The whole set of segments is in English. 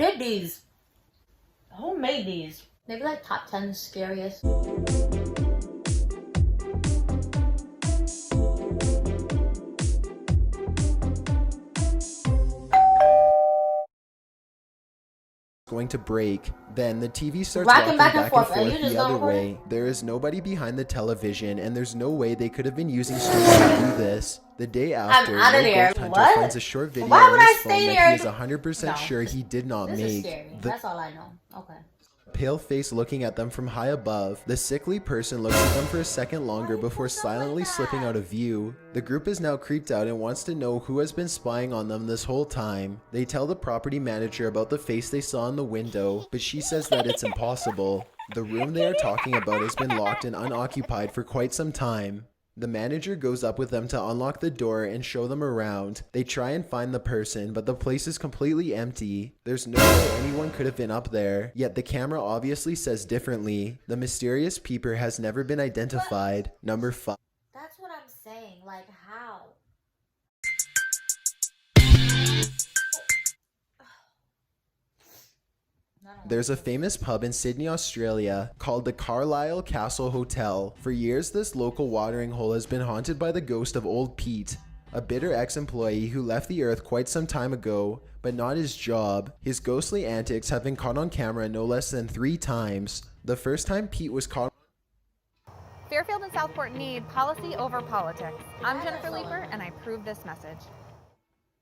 did these? Who made these? Maybe like top 10 scariest. Going to break. Then the TV starts Rocking rocking back and back forth. and Are you forth just the other going way. There is nobody behind the television, and there's no way they could have been using strings to do this. The day after, outta Will there. Ghost Hunter What? finds a short video Why would on his I phone stay that there? he is 100% No. sure he did not This is make. scary. The That's all I know. Okay. pale face looking at them from high above. The sickly person looks at them for a second longer before silently slipping out of view. The group is now creeped out and wants to know who has been spying on them this whole time. They tell the property manager about the face they saw in the window, but she says that it's impossible. The room they are talking about has been locked and unoccupied for quite some time. The manager goes up with them to unlock the door and show them around. They try and find the person, but the place is completely empty. There's no way anyone could have been up there, yet the camera obviously says differently. The mysterious peeper has never been identified. Number 5. That's what I'm saying. Like, how? There's a famous pub in Sydney, Australia called the Carlisle Castle Hotel. For years, this local watering hole has been haunted by the ghost of Old Pete, a bitter ex-employee who left the earth quite some time ago, but not his job. His ghostly antics have been caught on camera no less than 3 times. The first time Pete was caught Fairfield and Southport need policy over politics. I'm Jennifer Leeper, and I approve this message.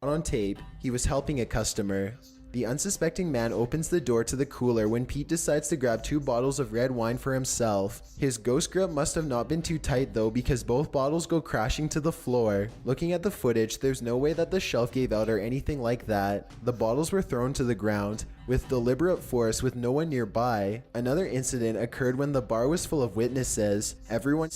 on tape, he was helping a customer. The unsuspecting man opens the door to the cooler when Pete decides to grab 2 bottles of red wine for himself. His ghost grip must have not been too tight though, because both bottles go crashing to the floor. Looking at the footage, there's no way that the shelf gave out or anything like that. The bottles were thrown to the ground with deliberate force with no one nearby. Another incident occurred when the bar was full of witnesses. Everyone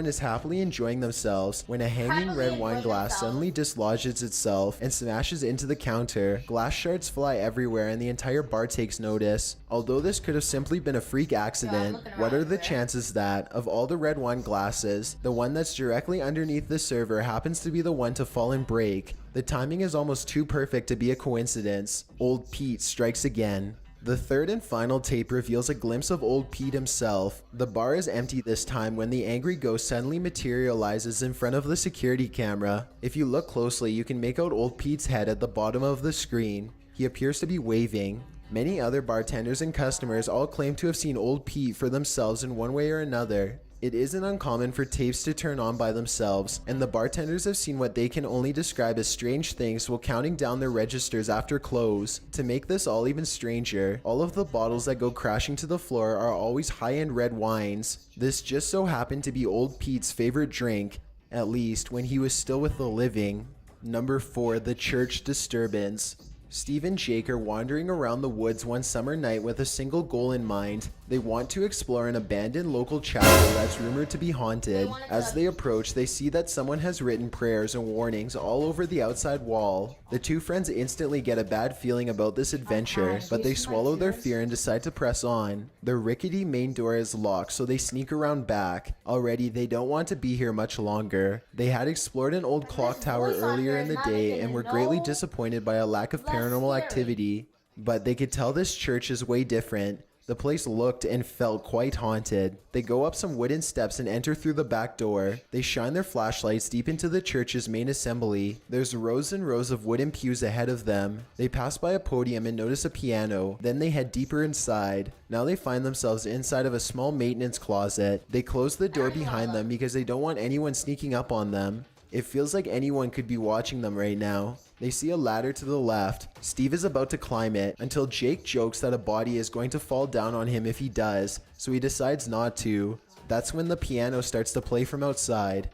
is happily enjoying themselves when a hanging red wine glass suddenly dislodges itself and smashes into the counter. Glass shards fly everywhere and the entire bar takes notice. Although this could have simply been a freak accident, what are the chances that, of all the red wine glasses, the one that's directly underneath the server happens to be the one to fall and break? The timing is almost too perfect to be a coincidence. Old Pete strikes again. The third and final tape reveals a glimpse of Old Pete himself. The bar is empty this time when the angry ghost suddenly materializes in front of the security camera. If you look closely, you can make out Old Pete's head at the bottom of the screen. He appears to be waving. Many other bartenders and customers all claim to have seen Old Pete for themselves in one way or another. It isn't uncommon for tapes to turn on by themselves, and the bartenders have seen what they can only describe as strange things while counting down their registers after close. To make this all even stranger, all of the bottles that go crashing to the floor are always high-end red wines. This just so happened to be Old Pete's favorite drink, at least when he was still with the living. Number 4, the church disturbance. Steve and Jake are wandering around the woods one summer night with a single goal in mind. They want to explore an abandoned local chapel that's rumored to be haunted. As they approach, they see that someone has written prayers and warnings all over the outside wall. The 2 friends instantly get a bad feeling about this adventure, but they swallow their fear and decide to press on. The rickety main door is locked, so they sneak around back. Already, they don't want to be here much longer. They had explored an old clock tower earlier in the day and were greatly disappointed by a lack of paranormal activity, but they could tell this church is way different. The place looked and felt quite haunted. They go up some wooden steps and enter through the back door. They shine their flashlights deep into the church's main assembly. There's rows and rows of wooden pews ahead of them. They pass by a podium and notice a piano. Then they head deeper inside. Now they find themselves inside of a small maintenance closet. They close the door behind them because they don't want anyone sneaking up on them. It feels like anyone could be watching them right now. They see a ladder to the left. Steve is about to climb it until Jake jokes that a body is going to fall down on him if he does, so he decides not to. That's when the piano starts to play from outside.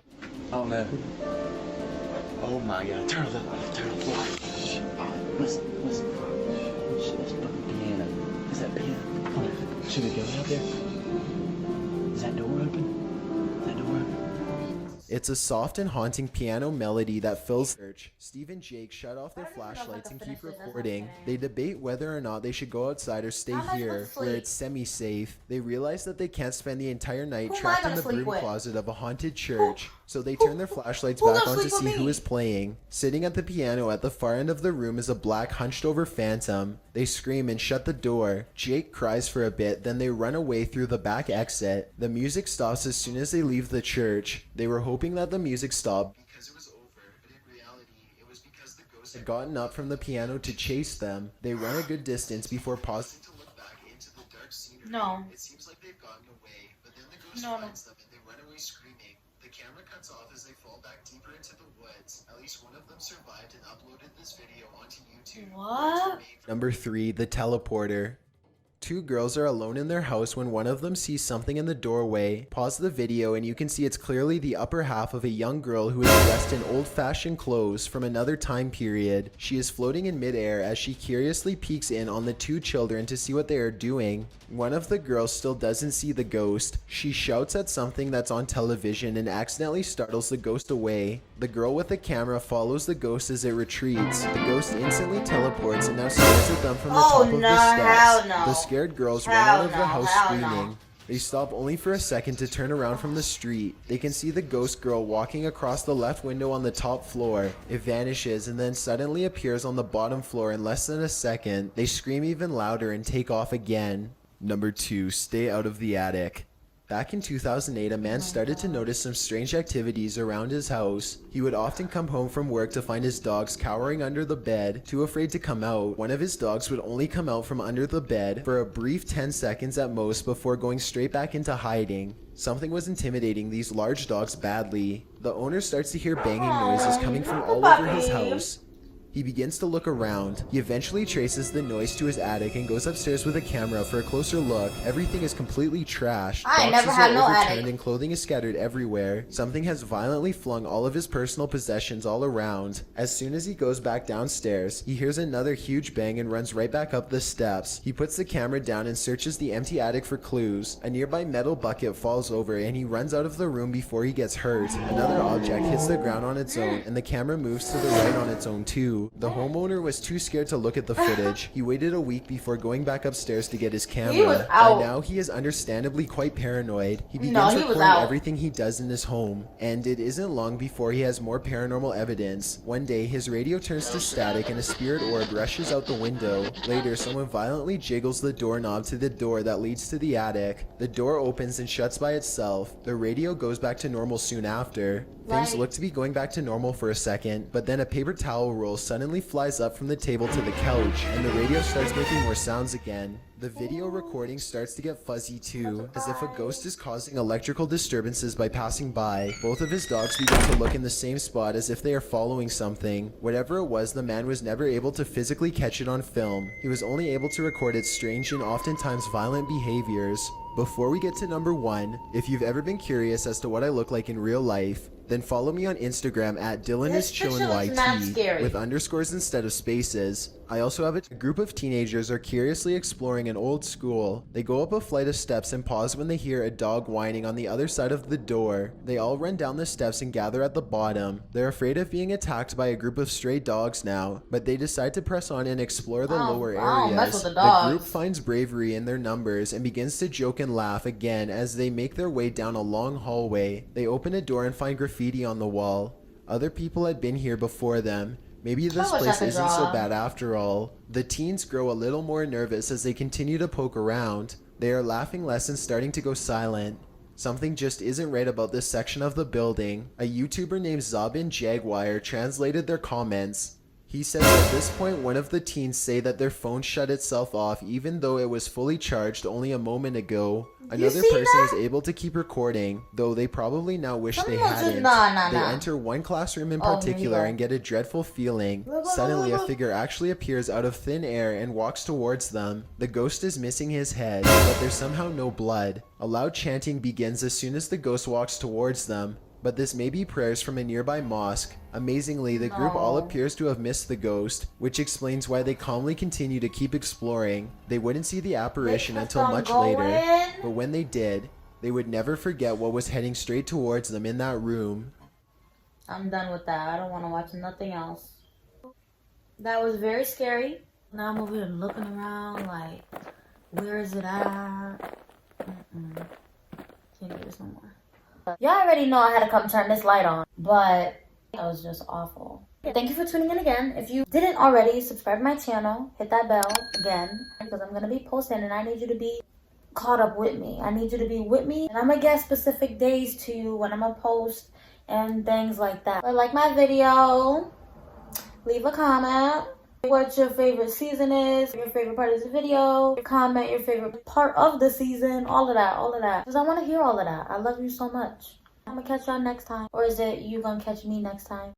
Oh no. Oh my god. Turn it up. Turn it up. Listen. Listen. That's fucking piano. Is that piano? Come on. Should we go out there? Is that door open? Is that door open? It's a soft and haunting piano melody that fills the church. Steve and Jake shut off their I don't even know if I flashlights can and keep finish this. That's recording. okay. They debate whether or not they should go outside or stay How am I here, supposed to where sleep? it's semi-safe. They realize that they can't spend the entire night Who am I trapped in gonna the sleep broom with? closet of a haunted church. So they turn their flashlights who back gonna on to sleep with see who me? is playing. Sitting at the piano at the far end of the room is a black hunched over phantom. They scream and shut the door. Jake cries for a bit, then they run away through the back exit. The music stops as soon as they leave the church. They were hoping that the music stopped because it was over, but in reality, it was because the ghost had gotten up from the piano to chase them. They run a good distance before pausing to look back into the dark scenery. No. It seems like they've gotten away, but then the ghost No. finds them and they run away screaming. The camera cuts off as they fall back deeper into the woods. At least one of them survived and uploaded this video onto YouTube. What? Number 3, the teleporter. Two girls are alone in their house when one of them sees something in the doorway. Pause the video and you can see it's clearly the upper half of a young girl who is dressed in old-fashioned clothes from another time period. She is floating in midair as she curiously peeks in on the two children to see what they are doing. One of the girls still doesn't see the ghost. She shouts at something that's on television and accidentally startles the ghost away. The girl with the camera follows the ghost as it retreats. The ghost instantly teleports and now stares at them from the top of the steps. Hell no. The scared girls run out of the house screaming. They stop only for a second to turn around from the street. They can see the ghost girl walking across the left window on the top floor. It vanishes and then suddenly appears on the bottom floor in less than a second. They scream even louder and take off again. Number 2, stay out of the attic. Back in 2008, a man started to notice some strange activities around his house. He would often come home from work to find his dogs cowering under the bed, too afraid to come out. One of his dogs would only come out from under the bed for a brief 10 seconds at most before going straight back into hiding. Something was intimidating these large dogs badly. The owner starts to hear banging noises coming from all over his house. He begins to look around. He eventually traces the noise to his attic and goes upstairs with a camera for a closer look. Everything is completely trashed. I Boxes never had are no overturned attic. and clothing is scattered everywhere. Something has violently flung all of his personal possessions all around. As soon as he goes back downstairs, he hears another huge bang and runs right back up the steps. He puts the camera down and searches the empty attic for clues. A nearby metal bucket falls over and he runs out of the room before he gets hurt. Another object hits the ground on its own and the camera moves to the right on its own too. The homeowner was too scared to look at the footage. He waited a week before going back upstairs to get his camera. He was out. By now, he is understandably quite paranoid. He begins No, he was recording out. everything he does in his home, and it isn't long before he has more paranormal evidence. One day, his radio turns to static and a spirit orb rushes out the window. Later, someone violently jiggles the doorknob to the door that leads to the attic. The door opens and shuts by itself. The radio goes back to normal soon after. Things Right. look to be going back to normal for a second, but then a paper towel roll suddenly flies up from the table to the couch, and the radio starts making more sounds again. The video recording starts to get fuzzy too, as if a ghost is causing electrical disturbances by passing by. Both of his dogs begin to look in the same spot as if they are following something. Whatever it was, the man was never able to physically catch it on film. He was only able to record its strange and oftentimes violent behaviors. Before we get to number 1, if you've ever been curious as to what I look like in real life, then follow me on Instagram at This picture looks mad scary. with underscores instead of spaces. I also have a group of teenagers are curiously exploring an old school. They go up a flight of steps and pause when they hear a dog whining on the other side of the door. They all run down the steps and gather at the bottom. They're afraid of being attacked by a group of stray dogs now, but they decide to press on and explore the lower I don't mess areas. with the The dogs. group finds bravery in their numbers and begins to joke and laugh again as they make their way down a long hallway. They open a door and find graffiti on the wall. Other people had been here before them. Maybe this wish I place could isn't so draw. bad after all. The teens grow a little more nervous as they continue to poke around. They are laughing less and starting to go silent. Something just isn't right about this section of the building. A YouTuber named Zabin Jaguar translated their comments. He says at this point one of the teens say that their phone shut itself off even though it was fully charged only a moment ago. Another see person that? was able to keep recording, though they probably now wish they Someone's just- hadn't. nah. They enter one classroom in Oh, here you particular go. and get a dreadful feeling. Suddenly a figure actually appears out of thin air and walks towards them. The ghost is missing his head, but there's somehow no blood. A loud chanting begins as soon as the ghost walks towards them. But this may be prayers from a nearby mosque. Amazingly, the group all No. appears to have missed the ghost, which explains why they calmly continue to keep exploring. They wouldn't see the apparition kept until on much later, going. but when they did, they would never forget what was heading straight towards them in that room. I'm done with that. I don't want to watch nothing else. That was very scary. Now I'm over here looking around like, where is it at? Can't do this no more. Y'all already know I had to come turn this light on, but that was just awful. Thank you for tuning in again. If you didn't already, subscribe to my channel, hit that bell again, because I'm gonna be posting and I need you to be caught up with me. I need you to be with me, and I'm gonna get specific days to you when I'm gonna post and things like that. But like my video, leave a comment what your favorite season is, your favorite part of the video, comment your favorite part of the season, all of that, because I want to hear all of that. I love you so much. I'm gonna catch y'all next time. Or is it you gonna catch me next time?